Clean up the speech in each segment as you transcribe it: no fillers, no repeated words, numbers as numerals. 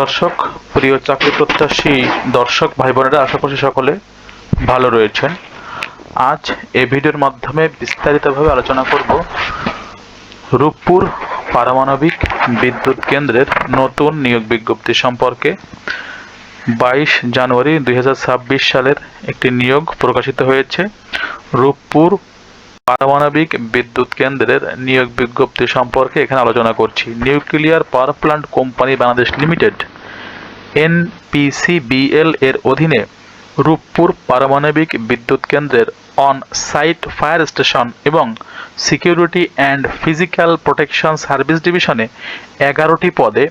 দর্শক, প্রিয় চাকরি প্রত্যাশী দর্শক ভাই বোনেরা, আশা করছি সকলে ভালো রয়েছেন। আজ এই ভিডিওর মাধ্যমে বিস্তারিতভাবে আলোচনা করব রূপপুর পারমাণবিক বিদ্যুৎ কেন্দ্রের নতুন নিয়োগ বিজ্ঞপ্তি সম্পর্কে। 22 জানুয়ারি 2026 সালের একটি নিয়োগ প্রকাশিত হয়েছে। রূপপুর পারমাণবিক বিদ্যুৎ কেন্দ্রের নিয়োগ বিজ্ঞপ্তি সম্পর্কে এখানে আলোচনা করছি। Nuclear power plant company Bangladesh limited NPCBL এর অধীনে রূপপুর পারমাণবিক বিদ্যুৎ কেন্দ্রের অন সাইট ফায়ার স্টেশন এবং security and physical protection service ডিভিশনে 11টি পদে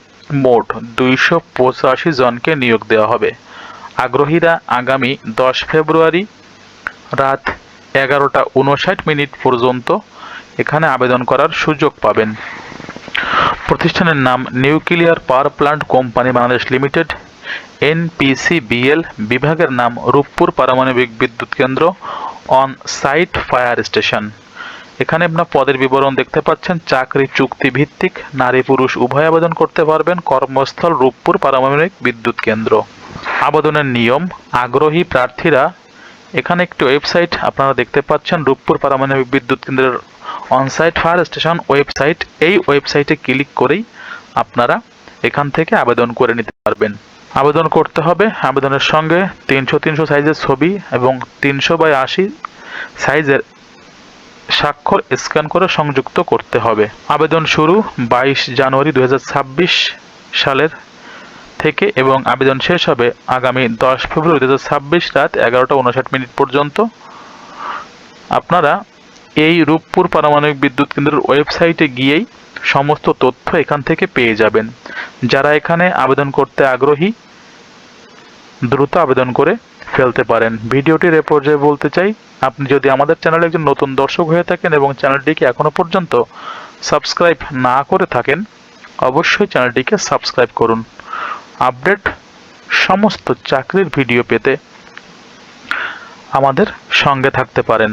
মোট 285 জনকে নিয়োগ দেওয়া হবে। আগ্রহীরা আগামী 10 ফেব্রুয়ারি রাত 11:59 পর্যন্ত এখানে আবেদন করার সুযোগ পাবেন। প্রতিষ্ঠানের নাম nuclear power plant company Bangladesh limited NPCBL, বিভাগের নাম রূপপুর পারমাণবিক বিদ্যুৎ কেন্দ্র অন সাইট ফায়ার স্টেশন। এখানে আপনার পদের বিবরণ দেখতে পাচ্ছেন। চাকরি চুক্তি ভিত্তিক, নারী পুরুষ উভয় আবেদন করতে পারবেন। কর্মস্থল রূপপুর পারমাণবিক বিদ্যুৎ কেন্দ্র। আবেদনের নিয়ম: আগ্রহী প্রার্থীরা এখানে একটি ওয়েবসাইট আপনারা দেখতে পাচ্ছেন, রূপপুর পারমাণবিক বিদ্যুৎ কেন্দ্রের অনসাইট ফায়ার স্টেশন ওয়েবসাইট। এই ওয়েবসাইটে ক্লিক করেই আপনারা এখান থেকে আবেদন করে নিতে পারবেন। আবেদন করতে হবে, আবেদনের সঙ্গে 300 সাইজের ছবি এবং 300x80 সাইজের স্বাক্ষর স্ক্যান করে সংযুক্ত করতে হবে। আবেদন শুরু 22 জানুয়ারি 2026 সালের থেকে এবং আবেদন শেষ হবে আগামী 10 ফেব্রুয়ারি 2026 রাত 11:59 পর্যন্ত। আপনারা এই রূপপুর পারমাণবিক বিদ্যুৎ কেন্দ্রের ওয়েবসাইটে গিয়েই সমস্ত তথ্য এখান থেকে পেয়ে যাবেন। যারা এখানে আবেদন করতে আগ্রহী দ্রুত আবেদন করে ফেলতে পারেন। ভিডিওটির এ পর্যায়ে বলতে চাই, আপনি যদি আমাদের চ্যানেলে একজন নতুন দর্শক হয়ে থাকেন এবং চ্যানেলটিকে এখনও পর্যন্ত সাবস্ক্রাইব না করে থাকেন, অবশ্যই চ্যানেলটিকে সাবস্ক্রাইব করুন। আপডেট সমস্ত চাকরির ভিডিও পেতে আমাদের সঙ্গে থাকতে পারেন।